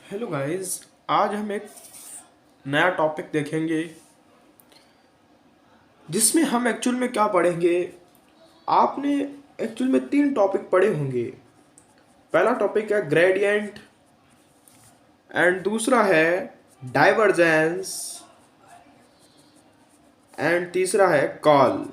Hello guys. आज हम एक नया टॉपिक देखेंगे जिसमें हम एक्चुअल में क्या पढ़ेंगे। आपने एक्चुअल में 3 टॉपिक पढ़े होंगे। पहला टॉपिक है ग्रेडियंट एंड दूसरा है डाइवर्जेंस एंड तीसरा है कॉल।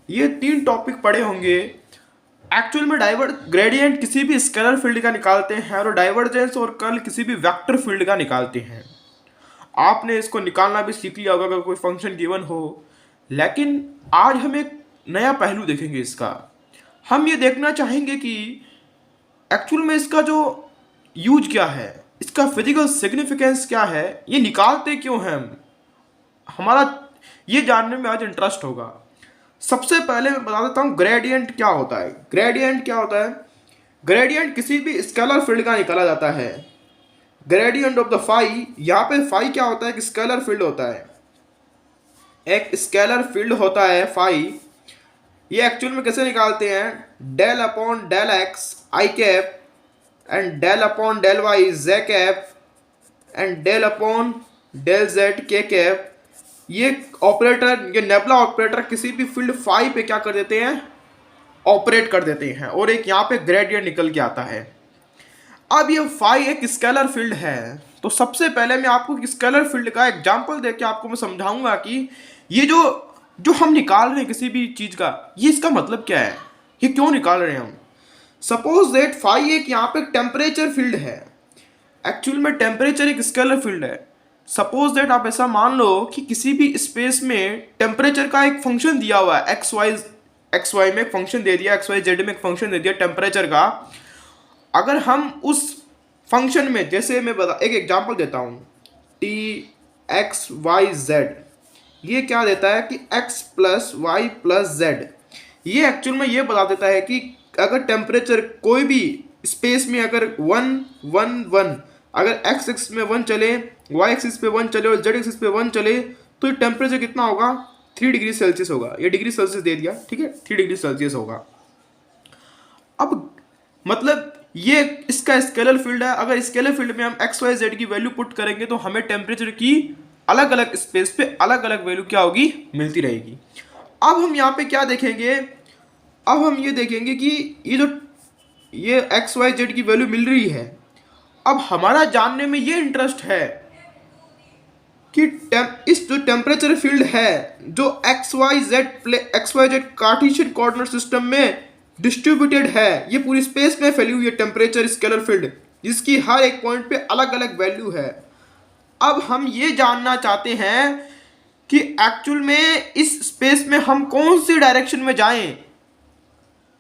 ये 3 टॉपिक पढ़े होंगे। एक्चुअल में ग्रेडियंट किसी भी स्केलर फील्ड का निकालते हैं और डाइवर्जेंस और कर्ल किसी भी वेक्टर फील्ड का निकालते हैं। आपने इसको निकालना भी सीख लिया होगा अगर कोई फंक्शन गिवन हो। लेकिन आज हम एक नया पहलू देखेंगे इसका। हम ये देखना चाहेंगे कि एक्चुअल में इसका जो यूज क्या है, इसका फिजिकल सिग्निफिकेंस क्या है, ये निकालते क्यों हैं हम। हमारा ये जानने में आज इंटरेस्ट होगा। सबसे पहले मैं बता देता हूँ ग्रेडियंट क्या होता है। ग्रेडियंट क्या होता है? ग्रेडियंट किसी भी स्केलर फील्ड का निकाला जाता है। ग्रेडियंट ऑफ द फाई, यहाँ पे फाई क्या होता है? एक स्केलर फील्ड होता है, एक स्केलर फील्ड होता है फाई। ये एक्चुअल में कैसे निकालते हैं? Del upon del X I cap and del upon del Y J cap and del upon del Z K cap. ये ऑपरेटर, ये नेबुला ऑपरेटर किसी भी फील्ड फाई पे क्या कर देते हैं? ऑपरेट कर देते हैं और एक यहाँ पे ग्रेडियंट निकल के आता है। अब ये फाई एक स्केलर फील्ड है, तो सबसे पहले मैं आपको स्केलर फील्ड का एग्जांपल देके आपको मैं समझाऊंगा कि ये जो जो हम निकाल रहे हैं किसी भी चीज का, ये इसका मतलब क्या है, ये क्यों निकाल रहे हैं हम। सपोज दैट फाई एक यहाँ पे टेम्परेचर फील्ड है। एक्चुअल में टेम्परेचर एक स्केलर फील्ड है। सपोज दैट आप ऐसा मान लो कि किसी भी स्पेस में टेम्परेचर का एक फंक्शन दिया हुआ है, एक्स वाई में एक फंक्शन दे दिया, एक्स वाई जेड में एक फंक्शन दे दिया टेम्परेचर का। अगर हम उस फंक्शन में, जैसे मैं एक एग्जांपल देता हूँ, टी एक्स वाई जेड, ये क्या देता है कि x plus Y plus Z. ये एक्चुअल में ये बता देता है कि अगर टेम्परेचर कोई भी स्पेस में अगर 1 1 1, अगर x एक्सिस में 1 चले, y एक्सिस पे 1 चले और z एक्सिस पे 1 चले, तो ये टेम्परेचर कितना होगा? 3 डिग्री सेल्सियस होगा। ये डिग्री सेल्सियस दे दिया, ठीक है, 3 डिग्री सेल्सियस होगा। अब मतलब ये इसका स्केलर फील्ड है। अगर स्केलर फील्ड में हम एक्स वाई जेड की वैल्यू पुट करेंगे तो हमें टेम्परेचर की अलग अलग स्पेस पे अलग अलग वैल्यू क्या होगी? मिलती रहेगी। अब हम यहाँ पे क्या देखेंगे? अब हम ये देखेंगे कि ये एक्स वाई जेड की वैल्यू मिल रही है। अब हमारा जानने में ये इंटरेस्ट है कि इस जो टेम्परेचर फील्ड है, जो X Y Z Cartesian coordinate system में डिस्ट्रीब्यूटेड है, ये पूरी स्पेस में फैली हुई है टेम्परेचर स्केलर फील्ड, जिसकी हर एक पॉइंट पे अलग अलग वैल्यू है। अब हम ये जानना चाहते हैं कि एक्चुअल में इस स्पेस में हम कौन सी डायरेक्शन में जाएं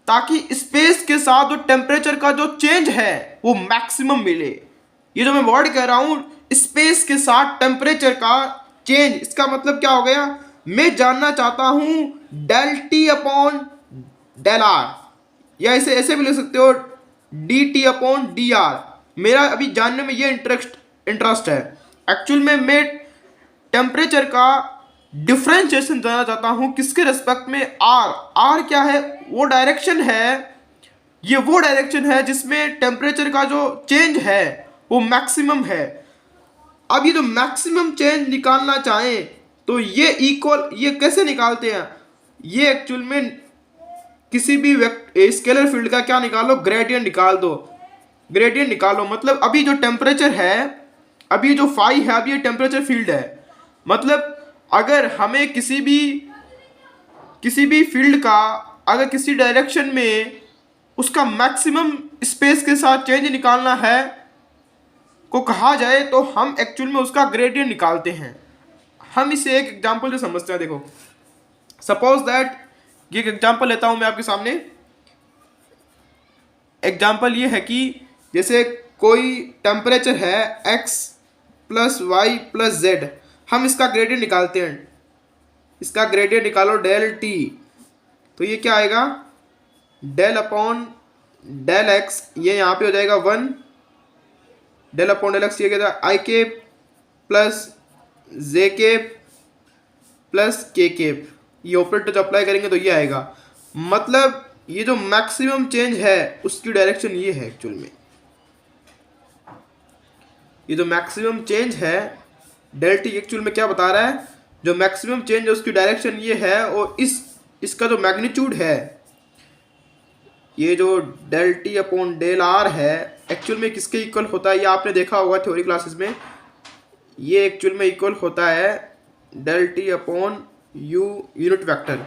ताकि स्पेस के साथ जो टेम्परेचर का जो चेंज है वो मैक्सिमम मिले। ये जो मैं वर्ड कह रहा हूं, स्पेस के साथ टेम्परेचर का चेंज, इसका मतलब क्या हो गया? मैं जानना चाहता हूं del T upon del R, या इसे ऐसे भी ले सकते हो D T upon D R. मेरा अभी जानने में ये इंटरेस्ट है। एक्चुअल में मैं टेम्परेचर का डिफरेंशिएशन जानना चाहता हूं किसके रेस्पेक्ट में? आर क्या है? वो डायरेक्शन है, ये वो डायरेक्शन है जिसमें टेम्परेचर का जो चेंज है वो मैक्सिमम है। अब ये जो मैक्सिमम चेंज निकालना चाहें तो ये कैसे निकालते हैं? ये एक्चुअल में किसी भी स्केलर फील्ड का क्या निकालो? ग्रेडियंट निकाल दो। ग्रेडियंट निकालो मतलब अभी जो टेम्परेचर है, अभी जो फाई है, अभी ये टेम्परेचर फील्ड है। मतलब अगर हमें किसी भी फील्ड का अगर किसी डायरेक्शन में उसका मैक्सिमम स्पेस के साथ चेंज निकालना है को कहा जाए तो हम एक्चुअल में उसका ग्रेडियंट निकालते हैं। हम इसे एक एग्जांपल से समझते हैं। देखो, सपोज दैट ये एक एग्जांपल लेता हूं मैं आपके सामने। एग्जांपल ये है कि जैसे कोई टेम्परेचर है x plus Y plus Z, हम इसका ग्रेडियंट निकालते हैं। इसका ग्रेडियंट निकालो डेल टी, तो ये क्या आएगा? डेल अपॉन डेल एक्स, ये यहाँ पे हो जाएगा 1, डेल अपॉन डेल एक्स ये क्या था? I cap plus j cap plus k cap. ये ऑपरेटर जो अप्लाई करेंगे तो ये आएगा। मतलब ये जो मैक्सिमम चेंज है उसकी डायरेक्शन ये है एक्चुअल में। ये जो मैक्सिमम चेंज है डेल टी एक्चुअल में क्या बता रहा है, जो मैक्सिमम चेंज है उसकी डायरेक्शन ये है, और इसका जो मैग्नीट्यूड है, ये जो del T upon del R है एक्चुअल में किसके इक्वल होता है, ये आपने देखा होगा थ्योरी क्लासेस में, ये एक्चुअल में इक्वल होता है del T upon U unit vector.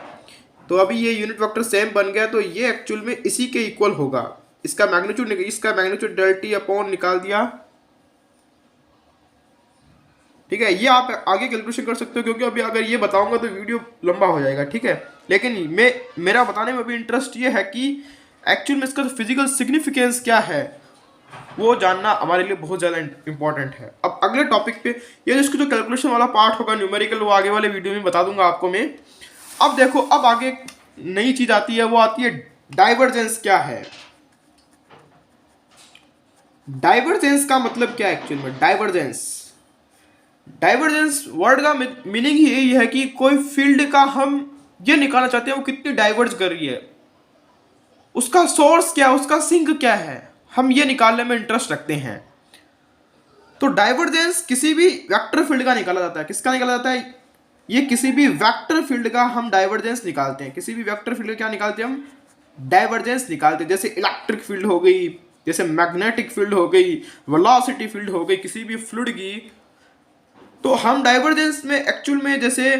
तो अभी ये यूनिट वेक्टर सेम बन गया, तो ये एक्चुअल में इसी के इक्वल होगा। इसका मैग्नीट्यूड डेल टी अपॉन निकाल दिया, ठीक है। ये आप आगे कैलकुलेशन कर सकते हो, क्योंकि अभी अगर ये बताऊंगा तो वीडियो लंबा हो जाएगा, ठीक है। लेकिन मेरा बताने में अभी इंटरेस्ट ये है कि एक्चुअल में इसका जो फिजिकल सिग्निफिकेंस क्या है वो जानना हमारे लिए बहुत ज़्यादा इंपॉर्टेंट है। अब अगले टॉपिक पे ये जो इसका जो कैलकुलेशन वाला पार्ट होगा न्यूमेरिकल, वो आगे वाले वीडियो में बता दूंगा आपको मैं। अब देखो, अब आगे नई चीज आती है, वो आती है डाइवर्जेंस क्या है। डाइवर्जेंस का मतलब क्या है एक्चुअल में? डाइवर्जेंस वर्ड का मीनिंग ही यही है कि कोई फील्ड का हम ये निकालना चाहते हैं वो कितनी डाइवर्ज कर रही है, उसका सोर्स क्या है, उसका सिंक क्या है, हम ये निकालने में इंटरेस्ट रखते हैं। तो डाइवर्जेंस किसी भी वेक्टर फील्ड का निकाला जाता है। किसका निकाला जाता है? ये किसी भी वेक्टर फील्ड का हम डाइवर्जेंस निकालते हैं। किसी भी वेक्टर फील्ड का क्या निकालते हैं हम? डाइवर्जेंस निकालते हैं। जैसे इलेक्ट्रिक फील्ड हो गई, जैसे मैग्नेटिक फील्ड हो गई, वेलोसिटी फील्ड हो गई किसी भी फ्लूइड की, तो हम डाइवर्जेंस में एक्चुअल में जैसे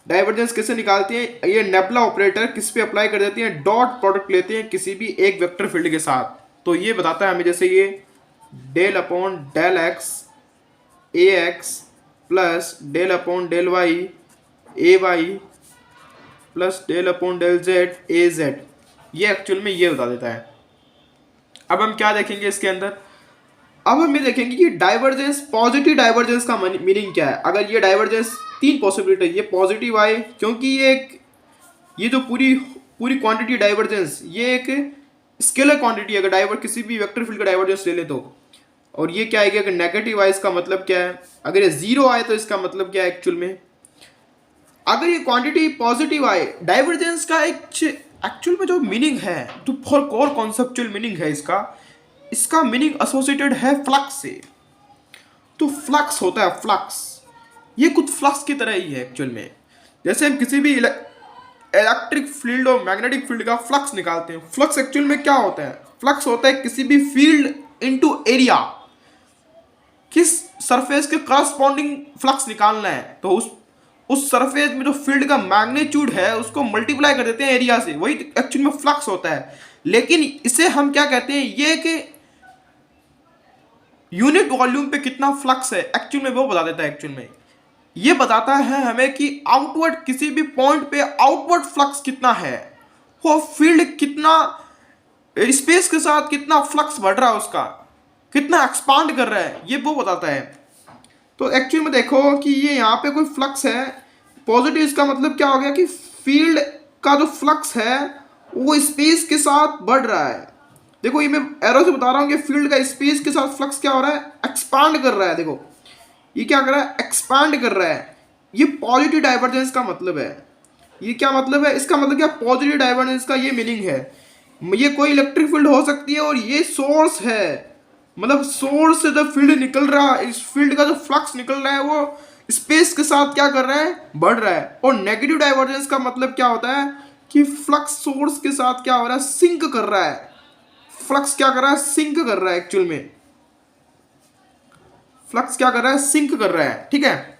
डाइवर्जेंस कैसे निकालते हैं, ये नेबुला ऑपरेटर किस पे अप्लाई कर देते हैं, डॉट प्रोडक्ट लेते हैं किसी भी एक वेक्टर फील्ड के साथ। तो ये बताता है हमें, जैसे ये del upon del X A X plus del upon del Y A Y plus del upon del Z A Z, ये एक्चुअल में ये बता देता है। अब हम क्या देखेंगे इसके अंदर? अब हम ये देखेंगे कि डाइवर्जेंस, पॉजिटिव डाइवर्जेंस का मीनिंग क्या है। अगर ये डाइवर्जेंस, तीन पॉसिबिलिटी, ये पॉजिटिव आए क्योंकि ये जो पूरी क्वांटिटी डाइवर्जेंस, ये एक स्केलर क्वांटिटी है। अगर किसी भी वेक्टर फील्ड का डाइवर्जेंस ले ले तो, और ये क्या आएगा? अगर नेगेटिव आए इसका मतलब क्या है, अगर ये जीरो आए तो इसका मतलब क्या है एक्चुअल में। अगर ये क्वांटिटी पॉजिटिव आए, डाइवर्जेंस का एक एक्चुअल में जो मीनिंग है, जो फॉर कोर कॉन्सेप्चुअल मीनिंग है इसका मीनिंग एसोसिएटेड है फ्लक्स से। तो फ्लक्स होता है, फ्लक्स, ये कुछ फ्लक्स की तरह ही है एक्चुअल में। जैसे हम किसी भी इलेक्ट्रिक फील्ड और मैग्नेटिक फील्ड का फ्लक्स निकालते हैं। फ्लक्स एक्चुअल में क्या होता है? फ्लक्स होता है किसी भी फील्ड इनटू एरिया, किस सरफेस के करस्पॉन्डिंग फ्लक्स निकालना है, तो उस सरफेस में जो फील्ड का मैग्नीट्यूड है उसको मल्टीप्लाई कर देते हैं एरिया से, वही एक्चुअल में फ्लक्स होता है। लेकिन इसे हम क्या कहते हैं, ये कि यूनिट वॉल्यूम पे कितना फ्लक्स है एक्चुअल में वो बता देता है। एक्चुअल में ये बताता है हमें कि आउटवर्ड, किसी भी पॉइंट पे आउटवर्ड फ्लक्स कितना है, वो फील्ड कितना स्पेस के साथ कितना फ्लक्स बढ़ रहा है, उसका कितना एक्सपांड कर रहा है, ये वो बताता है। तो एक्चुअल में देखो कि ये यहाँ पे कोई फ्लक्स है पॉजिटिव, इसका मतलब क्या हो गया कि फील्ड का जो फ्लक्स है वो स्पेस के साथ बढ़ रहा है। देखो ये मैं एरो से बता रहा हूँ कि फील्ड का स्पेस के साथ फ्लक्स क्या हो रहा है? एक्सपांड कर रहा है। देखो ये क्या कर रहा है? एक्सपांड कर रहा है। ये पॉजिटिव डाइवर्जेंस का मतलब है। ये क्या मतलब है? इसका मतलब क्या? पॉजिटिव डाइवर्जेंस का ये मीनिंग है। ये कोई इलेक्ट्रिक फील्ड हो सकती है और ये सोर्स है, मतलब सोर्स से जो फील्ड निकल रहा है, इस फील्ड का जो फ्लक्स निकल रहा है वो स्पेस के साथ क्या कर रहा है? बढ़ रहा है। और नेगेटिव डाइवर्जेंस का मतलब क्या होता है कि फ्लक्स सोर्स के साथ क्या हो रहा है? सिंक कर रहा है। फ्लक्स क्या कर रहा है? सिंक कर रहा है। एक्चुअल में फ्लक्स क्या कर रहा है? सिंक कर रहा है, ठीक है।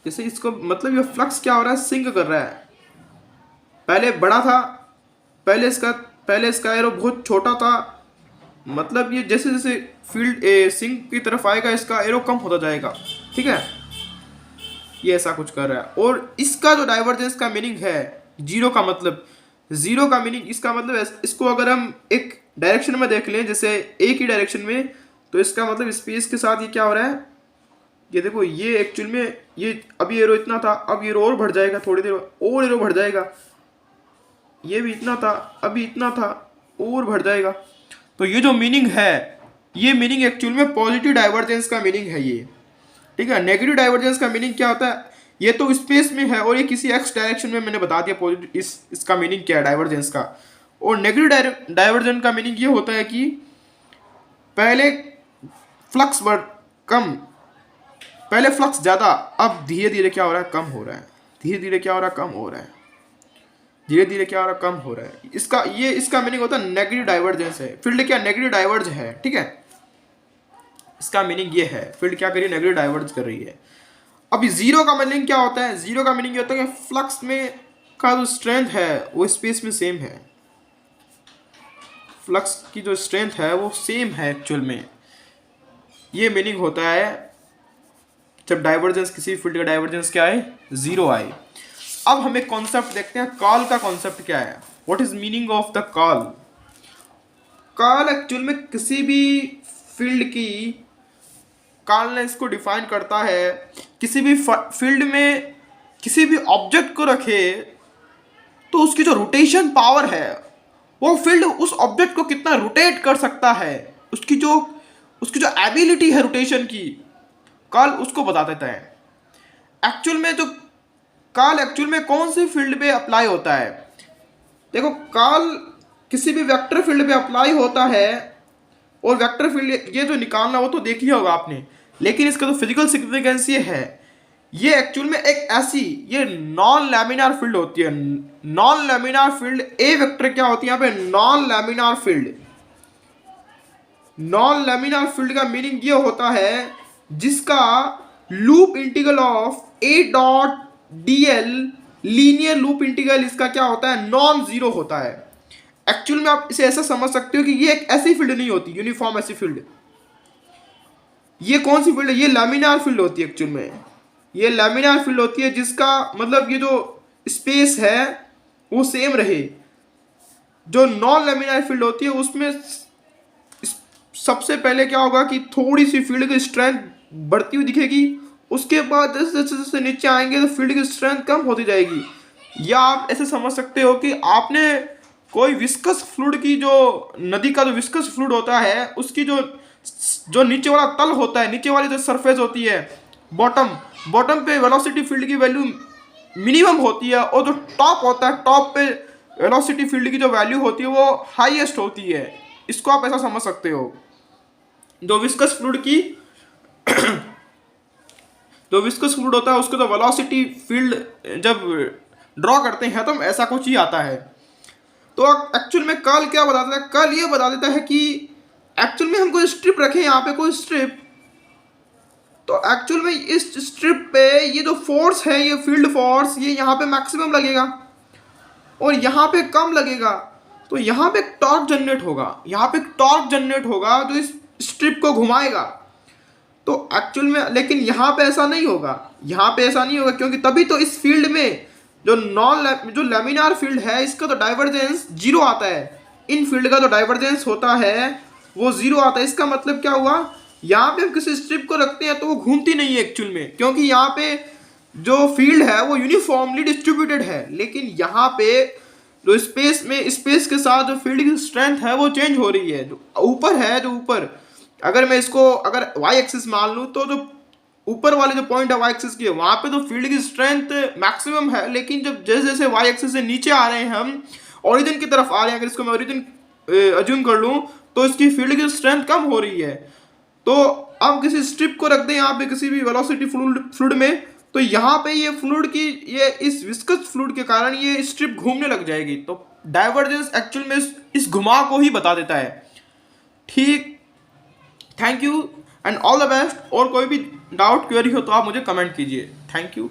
जैसे इसको मतलब ये फ्लक्स क्या हो रहा है? सिंक कर रहा है। पहले बड़ा था, पहले इसका एरो बहुत छोटा था, मतलब ये जैसे जैसे फील्ड सिंक की तरफ आएगा इसका एरो कम होता जाएगा, ठीक है। ये ऐसा कुछ कर रहा है। और इसका जो डाइवर्जेंस का मीनिंग है, जीरो का मीनिंग, इसका मतलब इसको अगर हम एक डायरेक्शन में देख लें, जैसे एक ही डायरेक्शन में, तो इसका मतलब स्पेस के साथ ये क्या हो रहा है? ये देखो, ये एक्चुअल में ये अभी एरो इतना था, अब एरो और बढ़ जाएगा, थोड़ी देर और एरो बढ़ जाएगा। ये भी इतना था, अभी इतना था, और बढ़ जाएगा। तो ये जो मीनिंग है, ये मीनिंग एक्चुअल में पॉजिटिव डाइवर्जेंस का मीनिंग है ये, ठीक है। नेगेटिव डाइवर्जेंस का मीनिंग क्या होता है? ये तो स्पेस में है और ये किसी एक्स डायरेक्शन में, मैंने बता दिया पॉजिटिव इसका मीनिंग क्या है डाइवर्जेंस का। और नेगेटिव डाइवर्जेंट का मीनिंग ये होता है कि पहले फ्लक्स कम, पहले फ्लक्स ज़्यादा, अब धीरे धीरे क्या हो रहा है, कम हो रहा है, धीरे धीरे क्या हो रहा है, कम हो रहा है, धीरे धीरे क्या हो रहा है, कम हो रहा है। इसका मीनिंग होता है नेगेटिव डाइवर्जेंस है, फील्ड क्या नेगेटिव डाइवर्ज है, ठीक है, इसका मीनिंग ये है, फील्ड क्या कर रही है, नेगेटिव डाइवर्ज कर रही है। अभी जीरो का मीनिंग क्या होता है, जीरो का मीनिंग ये होता है कि फ्लक्स में का जो स्ट्रेंथ है वो स्पेस में सेम है, फ्लक्स की जो स्ट्रेंथ है वो सेम है एक्चुअल में, ये मीनिंग होता है जब डाइवर्जेंस, किसी फील्ड का डाइवर्जेंस क्या है, जीरो आए। अब हम एक कॉन्सेप्ट देखते हैं, कॉल का कॉन्सेप्ट क्या है, what is meaning of the call. Call actual में किसी भी फील्ड की कॉलनेस को डिफाइन करता है, किसी भी फील्ड में किसी भी ऑब्जेक्ट को रखे तो उसकी जो रोटेशन पावर है, वो फील्ड उस ऑब्जेक्ट को कितना रोटेट कर सकता है, उसकी जो एबिलिटी है रोटेशन की, कॉल उसको बता देता है। एक्चुअल में जो कॉल एक्चुअल में कौन सी फील्ड पे अप्लाई होता है, देखो कॉल किसी भी वेक्टर फील्ड पे अप्लाई होता है, और वेक्टर फील्ड ये जो निकालना वो तो देख लिया होगा आपने, लेकिन इसका जो फिजिकल सिग्निफिकेंस ये है, ये एक्चुअल में एक ऐसी ये नॉन लैमिनार फील्ड होती है। नॉन लैमिनार फील्ड ए वेक्टर क्या होती है यहाँ पे, non laminar field. Non laminar field का मीनिंग ये होता है जिसका loop integral of A dot D L, linear loop integral, इसका क्या होता है, नॉन जीरो होता है। एक्चुअल में आप इसे ऐसा समझ सकते हो कि ये एक ऐसी फील्ड नहीं होती यूनिफॉर्म ऐसी फील्ड। ये कौन सी फील्ड है, ये लैमिनार फील्ड होती है एक्चुअल में, ये लैमिनार फील्ड होती है जिसका मतलब ये जो स्पेस है वो सेम रहे। जो नॉन लैमिनार फील्ड होती है उसमें सबसे पहले क्या होगा कि थोड़ी सी फील्ड की स्ट्रेंथ बढ़ती हुई दिखेगी, उसके बाद जैसे जैसे जैसे नीचे आएंगे तो फील्ड की स्ट्रेंथ कम होती जाएगी। या आप ऐसे समझ सकते हो कि आपने कोई विस्कस फ्लूइड की, जो नदी का जो विस्कस फ्लूइड होता है उसकी जो नीचे वाला तल होता है, नीचे वाली जो सरफेस होती है, बॉटम पे वेलोसिटी फील्ड की वैल्यू मिनिमम होती है, और जो टॉप होता है, टॉप पे वेलोसिटी फील्ड की जो वैल्यू होती है वो हाईएस्ट होती है। इसको आप ऐसा समझ सकते हो। जो विस्कस फ्लूइड की जो विस्कस फ्लूइड होता है उसको तो वेलोसिटी फील्ड जब ड्रॉ करते हैं तो ऐसा कुछ ही आता है। तो एक्चुअल में कर्ल क्या बता देता है, कर्ल ये बता देता है कि एक्चुअल में हम कोई स्ट्रिप रखें यहाँ पे, कोई स्ट्रिप, तो एक्चुअल में इस स्ट्रिप पे ये जो फोर्स है, ये फील्ड फोर्स, ये यहाँ पे मैक्सिमम लगेगा और यहाँ पे कम लगेगा, तो यहाँ पे टॉर्क जनरेट होगा, यहाँ पे टॉर्क जनरेट होगा जो इस स्ट्रिप को घुमाएगा। तो एक्चुअल में लेकिन यहाँ पे ऐसा नहीं होगा, यहाँ पे ऐसा नहीं होगा, क्योंकि तभी तो इस फील्ड में जो लैमिनार फील्ड है इसका तो डाइवर्जेंस जीरो आता है, इन फील्ड का जो डाइवर्जेंस होता है वो जीरो आता है। इसका मतलब क्या हुआ, यहाँ पे हम किसी स्ट्रिप को रखते हैं तो वो घूमती नहीं है एक्चुअल में, क्योंकि यहाँ पे जो फील्ड है वो यूनिफॉर्मली डिस्ट्रीब्यूटेड है। लेकिन यहाँ पे जो स्पेस के साथ जो फील्ड की स्ट्रेंथ है वो चेंज हो रही है। जो ऊपर है, जो ऊपर अगर मैं इसको अगर वाई एक्सिस मान लूँ तो जो ऊपर वाले जो पॉइंट है वाई एक्सिस की, वहाँ पे तो फील्ड की स्ट्रेंथ मैक्सिमम है, लेकिन जब जैसे जैसे वाई एक्सिस से नीचे आ रहे हैं, हम ओरिजिन की तरफ आ रहे हैं, अगर इसको मैं ओरिजिन अज्यूम कर लूँ तो इसकी फील्ड की स्ट्रेंथ कम हो रही है। तो अब किसी स्ट्रिप को रख दें यहाँ पे किसी भी वेलोसिटी फ्लूइड में, तो यहाँ पे ये फ्लूइड की ये इस विस्कस फ्लूइड के कारण ये स्ट्रिप घूमने लग जाएगी। तो डाइवर्जेंस एक्चुअल में इस घुमाव को ही बता देता है। ठीक, thank you and all the best. और कोई भी डाउट क्वेरी हो तो आप मुझे कमेंट कीजिए। Thank you.